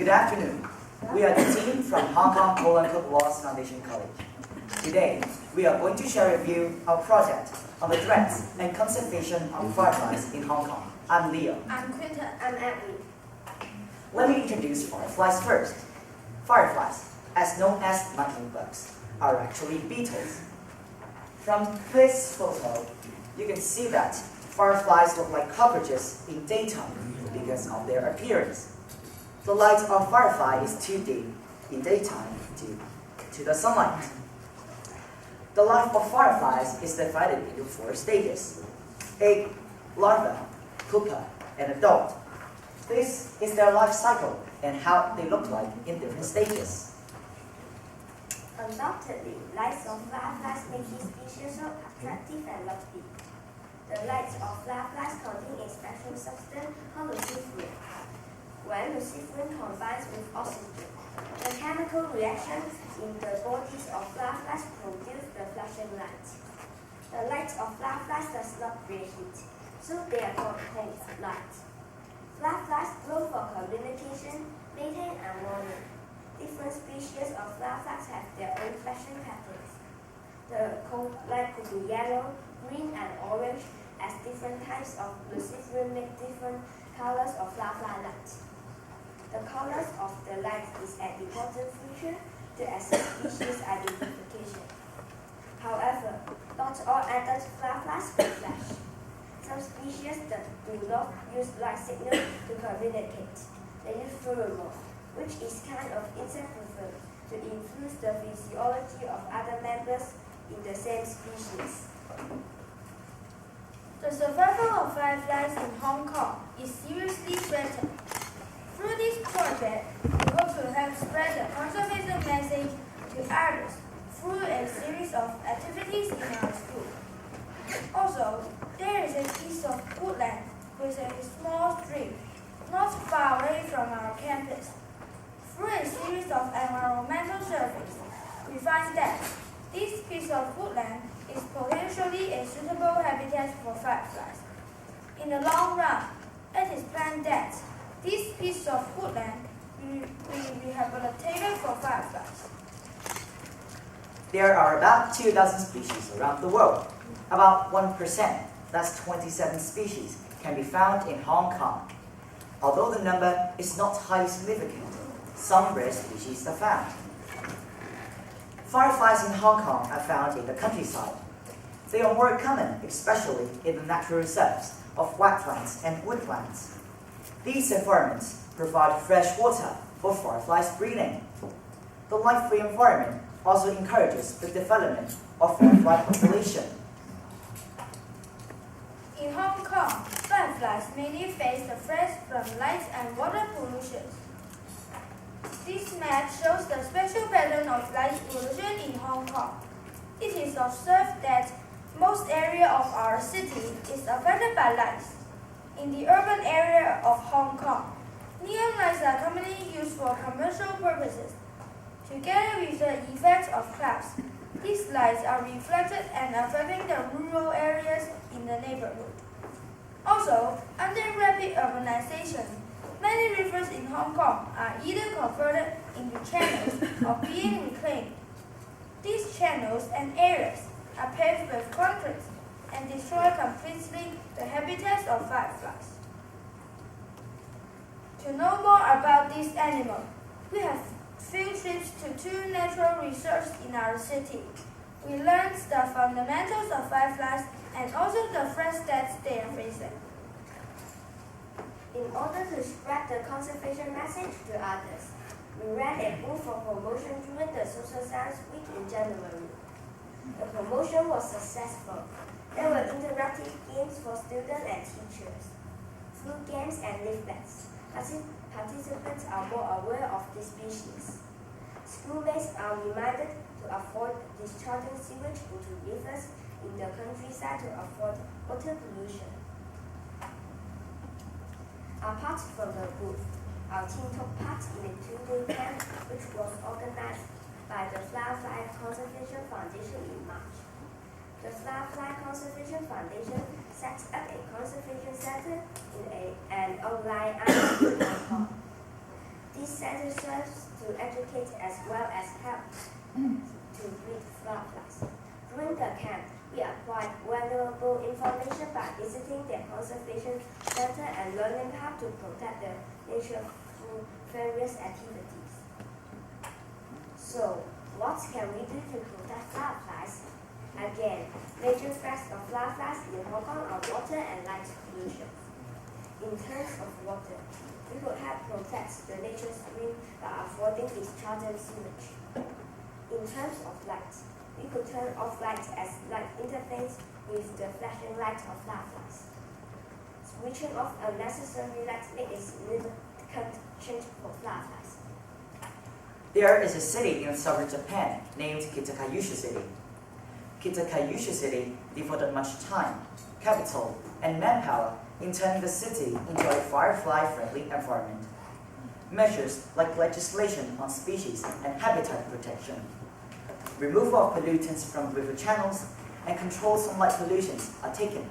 Good afternoon. We are the team from Hong Kong Cook Laws Foundation College. Today, we are going to share with you our project on the threats and conservation of fireflies in Hong Kong. I'm Leo. I'm Quinta. I'm Abby. Let me introduce fireflies first. Fireflies, as known as lightning bugs, are actually beetles. From this photo, you can see that fireflies look like cockroaches in daytime because of their appearance. The light of firefly is too dim in daytime due to the sunlight. The life of fireflies is divided into 4 stages: egg, larva, pupa, and adult. This is their life cycle and how they look like in different stages. Undoubtedly, lights of fireflies make these species so attractive and lovely. The lights of fireflies contain a special substance called luciferin. When luciferin combines with oxygen, the chemical reactions in the bodies of fireflies produce the flashing light. The light of fireflies does not reheat, so they are called cold lights. Fireflies grow for communication, mating, and warming. Different species of fireflies have their own flashing patterns. The cold light could be yellow, green, and orange, as different types of luciferin make different colors of firefly light. The colors of the light is an important feature to assist species identification. However, not all adult fireflies can flash. Some species that do not use light signal to communicate. They use pheromone, which is kind of insect preferred to influence the physiology of other members in the same species. The survival of fireflies in Hong Kong is seriously threatened. Through this project, we hope to help spread the conservation message to others through a series of activities in our school. Also, there is a piece of woodland with a small stream not far away from our campus. Through a series of environmental surveys, we find that this piece of woodland is potentially a suitable habitat for fireflies. In the long run, it is planned that this piece of woodland will be rehabilitated for fireflies. There are about 2,000 species around the world. About 1%, that's 27 species, can be found in Hong Kong. Although the number is not highly significant, some rare species are found. Fireflies in Hong Kong are found in the countryside. They are more common, especially in the natural reserves of wetlands and woodlands. These environments provide fresh water for fireflies breeding. The light-free environment also encourages the development of firefly population. In Hong Kong, fireflies mainly face the threats from light and water pollution. This map shows the special pattern of light pollution in Hong Kong. It is observed that most area of our city is affected by lights. In the urban area of Hong Kong, neon lights are commonly used for commercial purposes. Together with the effects of clouds, these lights are reflected and affecting the rural areas in the neighborhood. Also, under rapid urbanization, many rivers in Hong Kong are either converted into channels or being reclaimed. These channels and areas are paved with concrete and destroy completely the habitats of fireflies. To know more about this animal, we have field trips to 2 natural reserves in our city. We learned the fundamentals of fireflies and also the threats that they are facing. In order to spread the conservation message to others, we ran a booth for promotion during the Social Science Week in January. The promotion was successful. There were interactive games for students and teachers. Through games and leaflets, participants are more aware of the species. Schoolmates are reminded to avoid discharging sewage into rivers in the countryside to avoid water pollution. Apart from the booth, our team took part in a 2-day camp which was organized by the Firefly Conservation Foundation in March. The Firefly Conservation Foundation sets up a conservation center in an online island in Hong Kong. This center serves to educate as well as help to breed fireflies. During the camp, we acquired valuable information by visiting the conservation center and learning how to protect the nature through various activities. So, what can we do to protect fireflies? Again, major threats of fireflies in Hong Kong are water and light pollution. In terms of water, we could help protect the nature stream by avoiding discharging sewage. In terms of light, we could turn off lights as light interferes with the flashing light of fireflies. Switching off unnecessary lights makes a significant change for fireflies. There is a city in southern Japan named Kitakayusha City. Kitakayusha City devoted much time, capital, and manpower in turning the city into a firefly-friendly environment. Measures like legislation on species and habitat protection, removal of pollutants from river channels, and controlled sunlight pollutions are taken.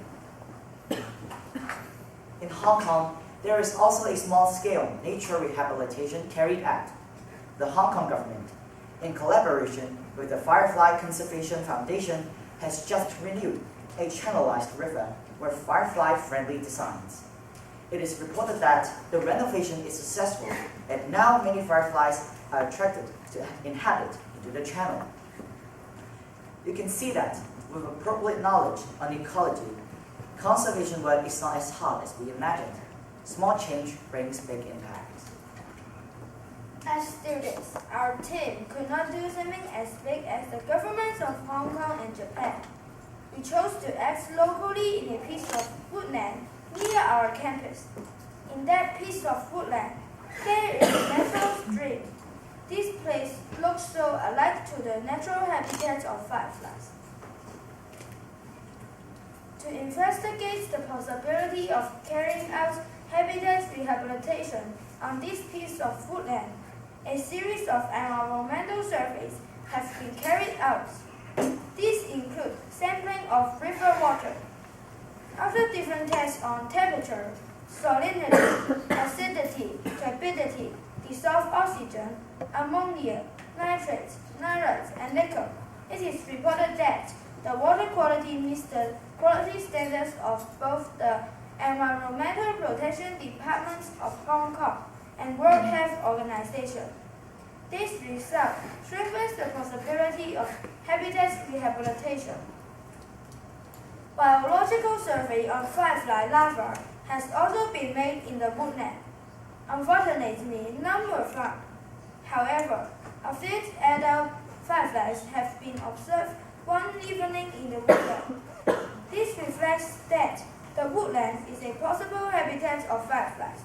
In Hong Kong, there is also a small-scale nature rehabilitation carried out. The Hong Kong government, in collaboration with the Firefly Conservation Foundation, has just renewed a channelized river with firefly-friendly designs. It is reported that the renovation is successful, and now many fireflies are attracted to inhabit into the channel. You can see that with appropriate knowledge on ecology, conservation work is not as hard as we imagined. Small change brings big impact. As students, our team could not do something as big as the governments of Hong Kong and Japan. We chose to act locally in a piece of woodland near our campus. In that piece of woodland, there is a natural stream. This place looks so alike to the natural habitats of fireflies. To investigate the possibility of carrying out habitat rehabilitation on this piece of woodland, a series of environmental surveys have been carried out. These include sampling of river water. After different tests on temperature, salinity, acidity, turbidity, dissolved oxygen, ammonia, nitrates, and nickel, it is reported that the water quality meets the quality standards of both the Environmental Protection Departments of Hong Kong and World Health Organization. This result strengthens the possibility of habitat rehabilitation. Biological survey on firefly larvae has also been made in the woodland. Unfortunately, none were found. However, a few adult fireflies have been observed one evening in the woodland. This reflects that the woodland is a possible habitat of fireflies.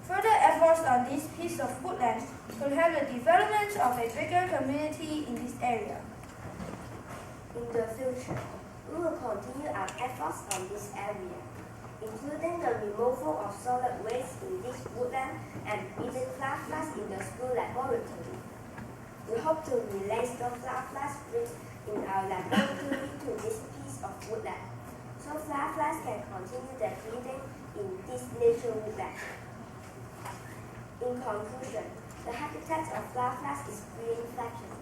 Further efforts on this piece of woodland could help the development of a bigger community in this area. In the future, we will continue our efforts on this area, including the removal of solid waste in this woodland and breeding fireflies in the school laboratory. We hope to release the fireflies bred in our laboratory to this piece of woodland, so fireflies can continue their breeding in this nature woodland. In conclusion, the habitat of fireflies is being threatened.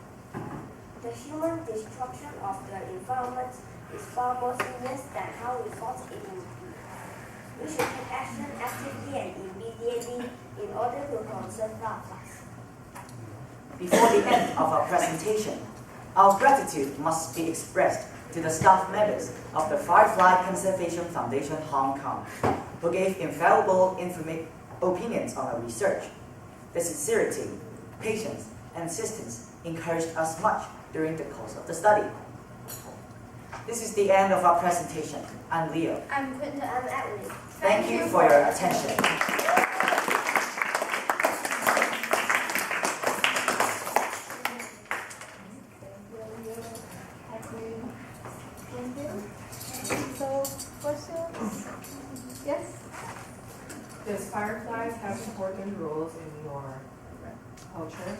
The human destruction of the environment is far more serious than how we thought it would be. We should take action actively and immediately in order to conserve fireflies. Before the end of our presentation, our gratitude must be expressed to the staff members of the Firefly Conservation Foundation Hong Kong, who gave invaluable opinions on our research. The sincerity, patience, and assistance encouraged us much during the course of the study. This is the end of our presentation. I'm Leo. I'm Quinta. I'm Edwin. Thank you for your attention. So, questions? Yes? Does fireflies have important roles in your culture?